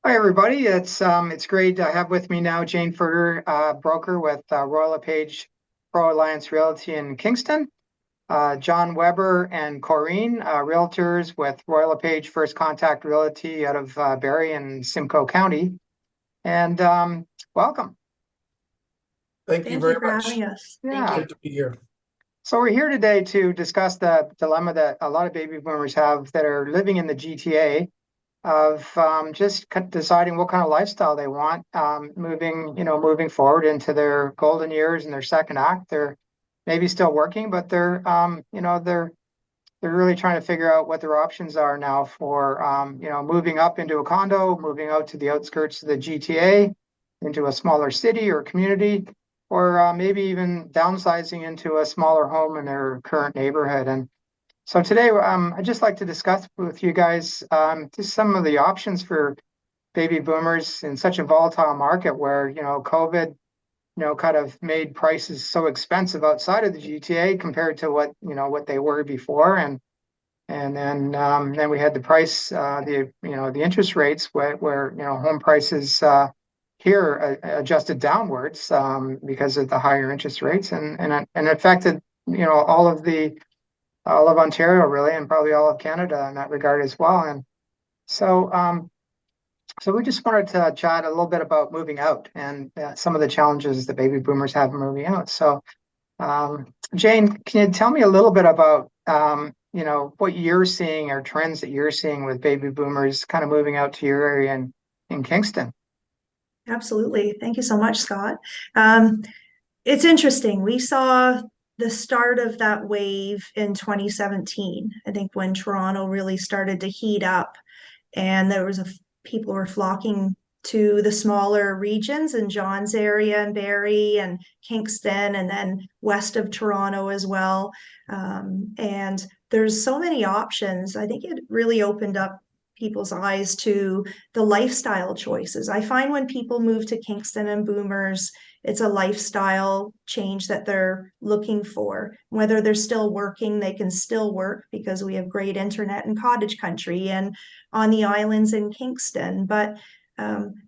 Hi, everybody. It's great. I have with me now Jane Furter, broker with Royal LePage ProAlliance Realty in Kingston. John Weber and Corrine, realtors with Royal LePage First Contact Realty out of Barrie and Simcoe County. And welcome. Thank you Thank very you for much. having us. Yeah. Good to be here. So we're here today to discuss the dilemma that a lot of baby boomers have that are living in the GTA of just deciding what kind of lifestyle they want, moving forward into their golden years and their second act. They're maybe still working, but they're really trying to figure out what their options are now for, moving up into a condo, moving out to the outskirts of the GTA, into a smaller city or community, or maybe even downsizing into a smaller home in their current neighborhood. And so today, I'd just like to discuss with you guys just some of the options for baby boomers in such a volatile market where, COVID, kind of made prices so expensive outside of the GTA compared to what they were before. And then we had the price, the interest rates where home prices here adjusted downwards because of the higher interest rates and affected, all of Ontario really, and probably all of Canada in that regard as well. And so we just wanted to chat a little bit about moving out and some of the challenges that baby boomers have moving out. So, Jane, can you tell me a little bit about, what you're seeing or trends that you're seeing with baby boomers kind of moving out to your area in Kingston? Absolutely. Thank you so much, Scott. It's interesting. We saw the start of that wave in 2017, I think, when Toronto really started to heat up and people were flocking to the smaller regions in John's area and Barrie and Kingston, and then west of Toronto as well. And there's so many options. I think it really opened up people's eyes to the lifestyle choices. I find when people move to Kingston and boomers, it's a lifestyle change that they're looking for. Whether they're still working, they can still work because we have great internet in cottage country and on the islands in Kingston. But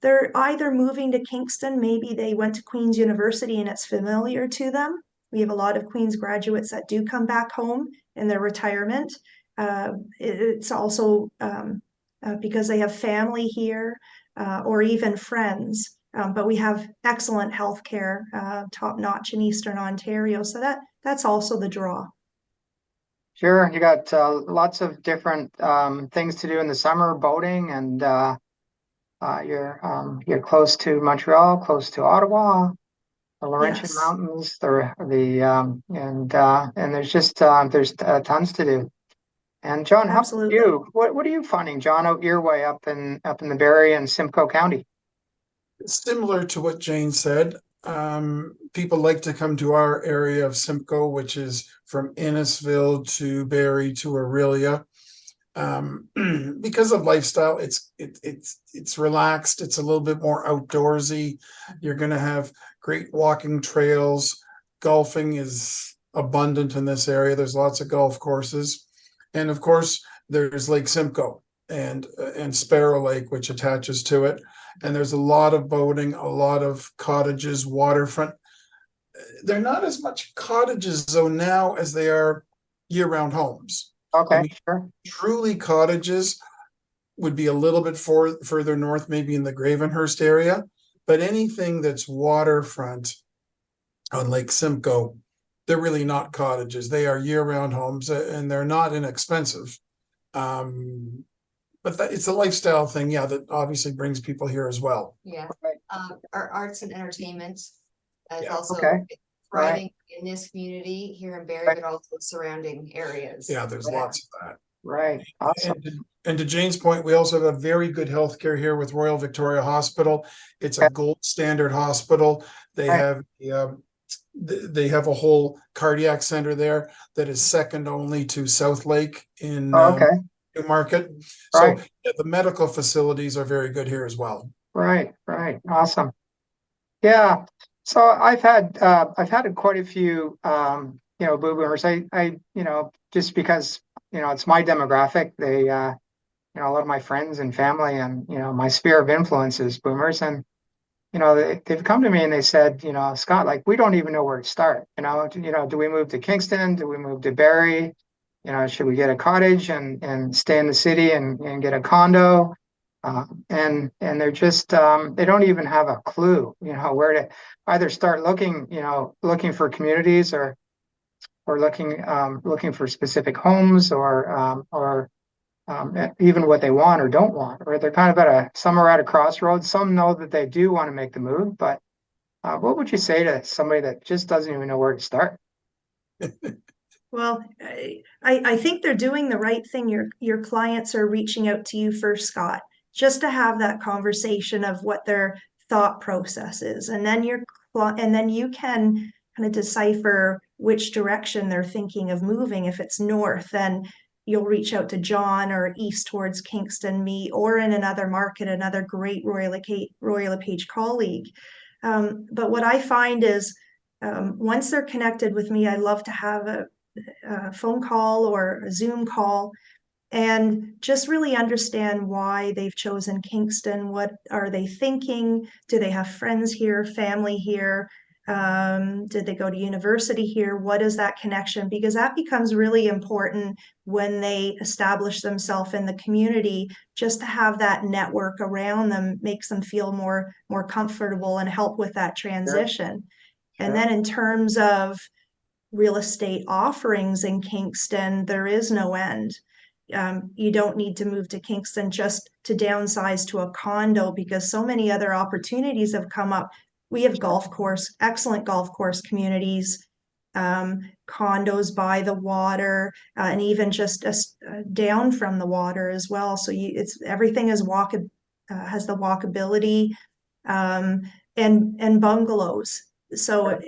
they're either moving to Kingston, maybe they went to Queen's University and it's familiar to them. We have a lot of Queen's graduates that do come back home in their retirement. It's also because they have family here or even friends. But we have excellent healthcare, top notch in Eastern Ontario. So that's also the draw. Sure, you got lots of different things to do in the summer, boating, and you're close to Montreal, close to Ottawa, the Laurentian Yes, Mountains, and there's tons to do. And John, how about absolutely. you? What are you finding, John, out your way up in the Barrie and Simcoe County? Similar to what Jane said, people like to come to our area of Simcoe, which is from Innisfil to Barrie to Aurelia. Because of lifestyle, it's relaxed. It's a little bit more outdoorsy. You're going to have great walking trails. Golfing is abundant in this area. There's lots of golf courses, and of course, there's Lake Simcoe and Sparrow Lake, which attaches to it. And there's a lot of boating, a lot of cottages, waterfront. They're not as much cottages though now as they are year-round homes. I Okay, mean, sure. truly cottages would be a little bit further north, maybe in the Gravenhurst area, but anything that's waterfront on Lake Simcoe, they're really not cottages. They are year-round homes, and they're not inexpensive. But it's a lifestyle thing, yeah, that obviously brings people here as well. Yeah, Right. our arts and entertainment is Yeah. also Okay. thriving in this community here in Barrie, Right. but also surrounding areas. Yeah, there's Right. lots of that. Right. Awesome. And to Jane's point, we also have a very good healthcare here with Royal Victoria Hospital. It's a Okay. gold standard hospital. They Right. have they have a whole cardiac center there that is second only to South Lake in Oh, okay. Newmarket. So Right. yeah, the medical facilities are very good here as well. Right. Right. Awesome. Yeah. So I've had quite a few boomers. I just because it's my demographic. a lot of my friends and family and, my sphere of influence is boomers. And, they've come to me and they said, Scott, like, we don't even know where to start. Do we move to Kingston? Do we move to Barrie? Should we get a cottage and stay in the city and get a condo? And they're just, they don't even have a clue, where to either start looking for communities or looking for specific homes or even what they want or don't want, or they're kind of some are at a crossroads. Some know that they do want to make the move, but what would you say to somebody that just doesn't even know where to start? Well, I think they're doing the right thing. Your clients are reaching out to you first, Scott, just to have that conversation of what their thought process is, and then you can kind of decipher which direction they're thinking of moving. If it's north, then you'll reach out to John, or east towards Kingston, me, or in another market, another great Royal LePage colleague. But what I find is, once they're connected with me, I love to have a phone call or a Zoom call and just really understand why they've chosen Kingston. What are they thinking? Do they have friends here, family here? Did they go to university here? What is that connection? Because that becomes really important when they establish themselves in the community. Just to have that network around them makes them feel more comfortable and help with that transition. Sure. And then in terms of real estate offerings in Kingston, there is no end. You don't need to move to Kingston just to downsize to a condo, because so many other opportunities have come up. We have excellent golf course communities, condos by the water, and even just down from the water as well. So everything is has the walkability, and bungalows. So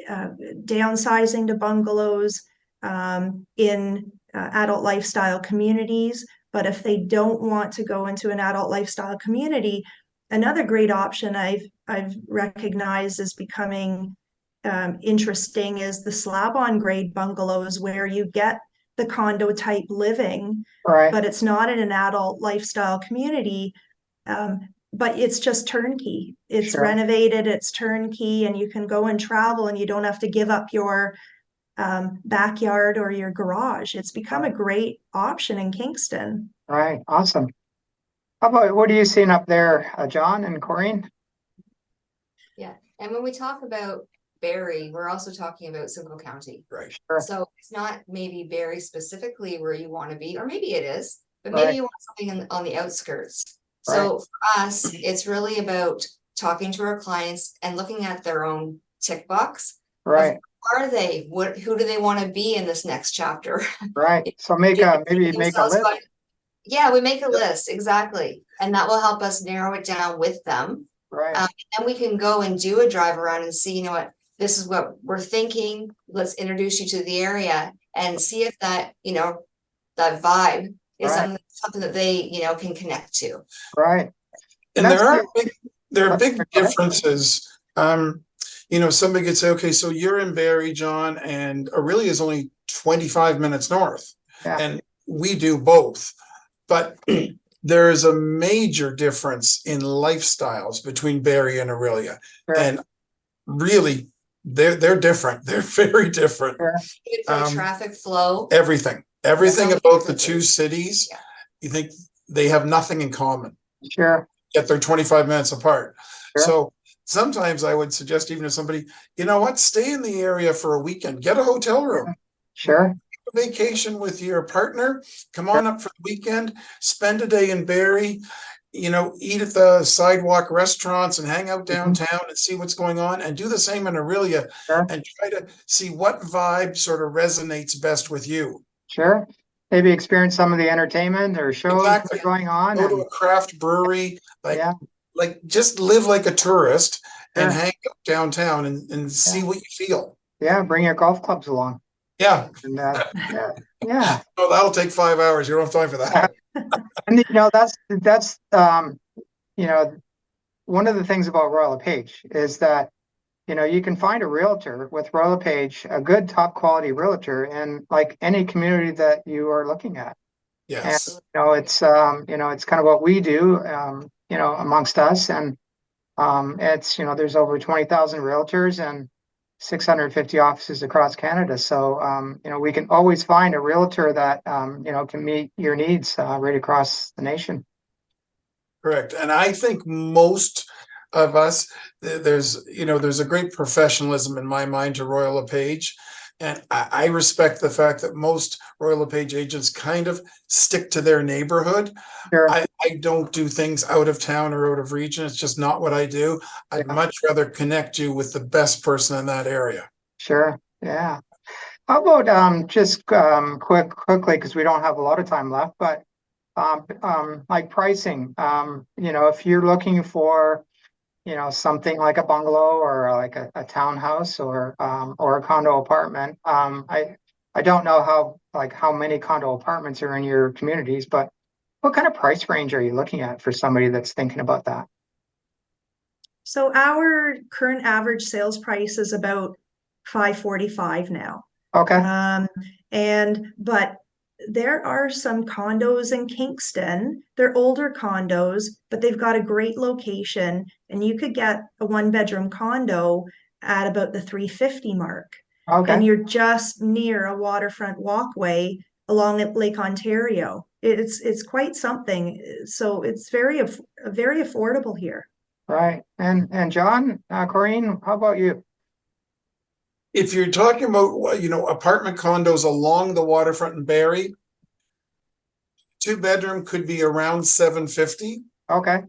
downsizing to bungalows in adult lifestyle communities. But if they don't want to go into an adult lifestyle community, another great option I've recognized as becoming interesting is the slab-on grade bungalows, where you get the condo type living, Right. but it's not in an adult lifestyle community. But it's just turnkey. It's Sure. renovated, it's turnkey, and you can go and travel and you don't have to give up your backyard or your garage. It's become a great option in Kingston. Right. Awesome. How about, what are you seeing up there, John and Corinne? Yeah, and when we talk about Barrie, we're also talking about Simcoe County. Right. Sure. So it's not maybe very specifically where you want to be, or maybe it is, but Right. maybe you want something on the outskirts. So for us, it's really about talking to our clients and looking at their own tick box. Right. Are they? Who do they want to be in this next chapter? Right. So maybe make a list. Yeah, we make a list, exactly. And that will help us narrow it down with them. Right. And we can go and do a drive around and see, what, this is what we're thinking. Let's introduce you to the area and see if that, that vibe is Right. something that they, can connect to. Right. And there are big differences. Somebody could say, okay, so you're in Barrie, John, and Aurelia is only 25 minutes north. Yeah. And we do both. But there is a major difference in lifestyles between Barrie and Aurelia. Sure. And really, they're different. They're very different. Sure. Good for traffic flow. Everything about the two cities, yeah. You think they have nothing in common. Sure. Yet they're 25 minutes apart. Sure. So sometimes I would suggest, even to somebody, stay in the area for a weekend, get a hotel room. Sure. Vacation with your partner, come on up for the weekend, spend a day in Barrie, eat at the sidewalk restaurants and hang out downtown and see what's going on, and do the same in Aurelia. Sure. And try to see what vibe sort of resonates best with you. Sure. Maybe experience some of the entertainment or shows that are going on. Go to a craft brewery, like just live like a tourist and Sure. hang out downtown and see what you feel. Yeah, bring your golf clubs along. Yeah. And yeah. Oh, that'll take 5 hours. You don't have time for that. And that's one of the things about Royal LePage is that you can find a realtor with Royal LePage, a good top quality realtor in like any community that you are looking at. Yes. It's kind of what we do, amongst us. And there's over 20,000 realtors and 650 offices across Canada. So, we can always find a realtor that, can meet your needs right across the nation. Correct. And I think most of us, there's a great professionalism in my mind to Royal LePage. And I respect the fact that most Royal LePage agents kind of stick to their neighborhood. Sure. I don't do things out of town or out of region. It's just not what I do. I'd Yeah. much rather connect you with the best person in that area. Sure. Yeah. How about just quickly, because we don't have a lot of time left, but like pricing, if you're looking for, something like a bungalow or like a townhouse or a condo apartment. I don't know how many condo apartments are in your communities, but what kind of price range are you looking at for somebody that's thinking about that? So our current average sales price is about 545 now. Okay. But there are some condos in Kingston. They're older condos, but they've got a great location, and you could get a one-bedroom condo at about the 350 mark. Okay. And you're just near a waterfront walkway along at Lake Ontario. It's quite something. So it's very affordable here. Right. And John, Corrine, how about you? If you're talking about, apartment condos along the waterfront in Barrie, 2-bedroom could be around 750. Okay.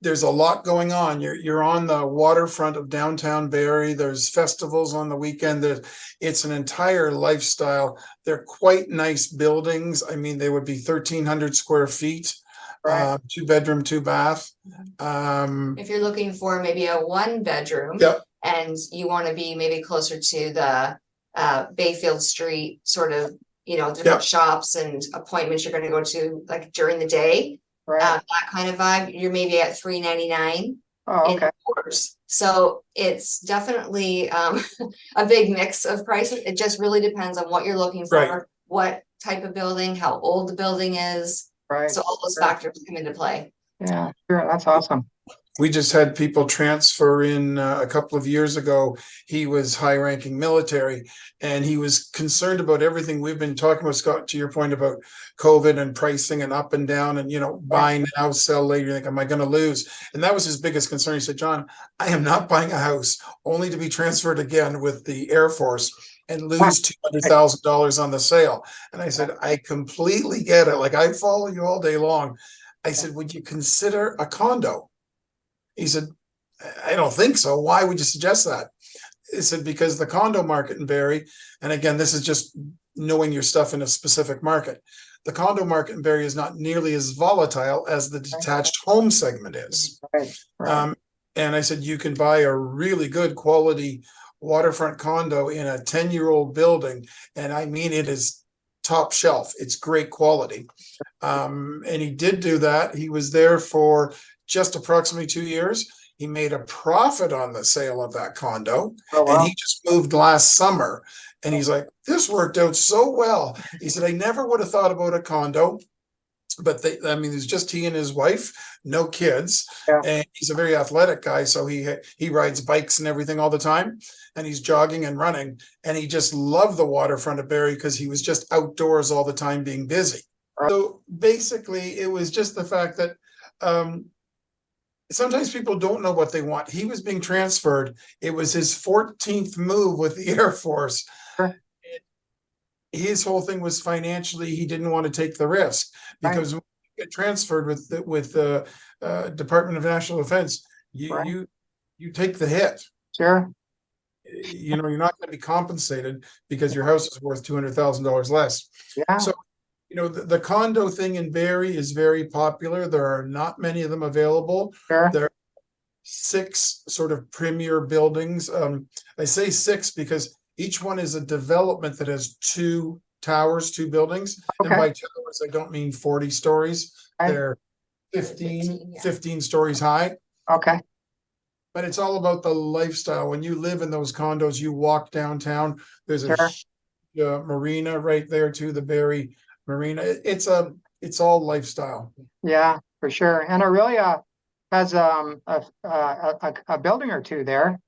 There's a lot going on. You're on the waterfront of downtown Barrie. There's festivals on the weekend. It's an entire lifestyle. They're quite nice buildings. I mean, they would be 1,300 square feet, Right. 2-bedroom, 2-bath. If you're looking for maybe a 1-bedroom. Yep. And you want to be maybe closer to the Bayfield Street sort of, different Yep. shops and appointments you're going to go to like during the day. Right. That kind of vibe, you're maybe at $399 Oh, okay. indoors. So it's definitely a big mix of prices. It just really depends on what you're looking for, Right. what type of building, how old the building is. Right. So all those Sure. factors come into play. Yeah, sure. That's awesome. We just had people transfer in a couple of years ago. He was high-ranking military, and he was concerned about everything we've been talking about, Scott, to your point about COVID and pricing and up and down and, buy now, sell later. You think, am I going to lose? And that was his biggest concern. He said, John, I am not buying a house only to be transferred again with the Air Force and lose $200,000 on the sale. And I said, I completely get it. Like, I follow you all day long. I said, would you consider a condo? He said, I don't think so. Why would you suggest that? He said, because the condo market in Barrie, and again, this is just knowing your stuff in a specific market. The condo market in Barrie is not nearly as volatile as the detached home segment is. Right. Right. And I said, you can buy a really good quality waterfront condo in a 10-year-old building. And I mean, it is top shelf. It's great quality. And he did do that. He was there for just approximately 2 years. He made a profit on the sale of that condo. Oh, wow. And he just moved last summer. And he's like, this worked out so well. He said, I never would have thought about a condo, but there's just he and his wife, no kids. Yeah. And he's a very athletic guy. So he rides bikes and everything all the time. And he's jogging and running. And he just loved the waterfront of Barrie because he was just outdoors all the time being busy. Right. So basically, it was just the fact that sometimes people don't know what they want. He was being transferred. It was his 14th move with the Air Force. Sure. His whole thing was financially, he didn't want to take the risk because when you get transferred with the Department of National Defense, you take the hit. Sure. You're not going to be compensated because your house is worth $200,000 less. Yeah. So the condo thing in Barrie is very popular. There are not many of them available. Sure. There are 6 sort of premier buildings. I say 6 because each one is a development that has 2 towers, 2 buildings. Okay. And by towers, I don't mean 40 stories. Okay. They're 15 stories high. Okay. But it's all about the lifestyle. When you live in those condos, you walk downtown. There's a Sure. marina right there too, the Barrie marina. It's all lifestyle. Yeah, for sure. And Aurelia has a building or two there.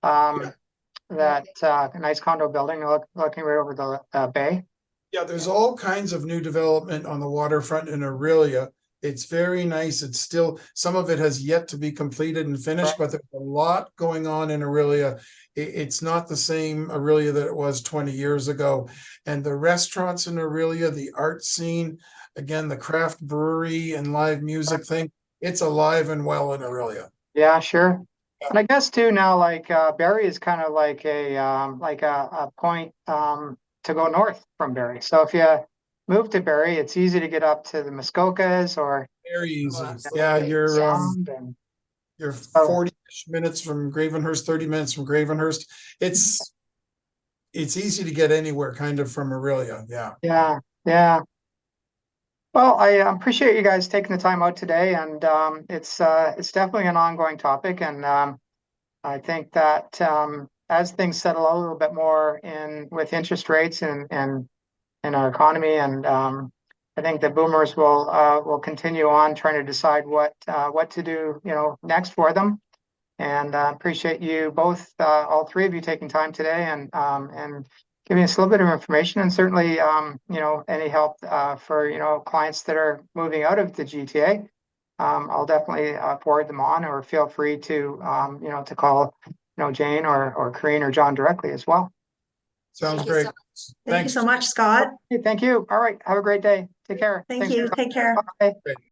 That a nice condo building looking right over the bay. Yeah, there's all kinds of new development on the waterfront in Aurelia. It's very nice. It's still, some of it has yet to be completed and finished, but there's a lot going on in Aurelia. It's not the same Aurelia that it was 20 years ago. And the restaurants in Aurelia, the art scene, again, the craft brewery and live music thing, it's alive and well in Aurelia. Yeah, sure. And I guess too now, like Barrie is kind of like a point to go north from Barrie. So if you move to Barrie, it's easy to get up to the Muskokas or Very easy. absolutely. Yeah, Sound and you're 40 minutes from Gravenhurst, 30 minutes from Gravenhurst. It's easy to get anywhere kind of from Aurelia. Yeah. yeah. Well, I appreciate you guys taking the time out today, and it's definitely an ongoing topic, and I think that as things settle out a little bit more with interest rates and in our economy, and I think the boomers will continue on trying to decide what to do, next for them. And appreciate you both, all three of you, taking time today and giving us a little bit of information, and certainly any help for clients that are moving out of the GTA. I'll definitely forward them on, or feel free to to call Jane or Corrine or John directly as well. Sounds Thank you great. so much. Thank you so much, Scott. Hey, thank you. All right. Have a great day. Take care. Thank Thanks you. for- Take care. Bye. Great.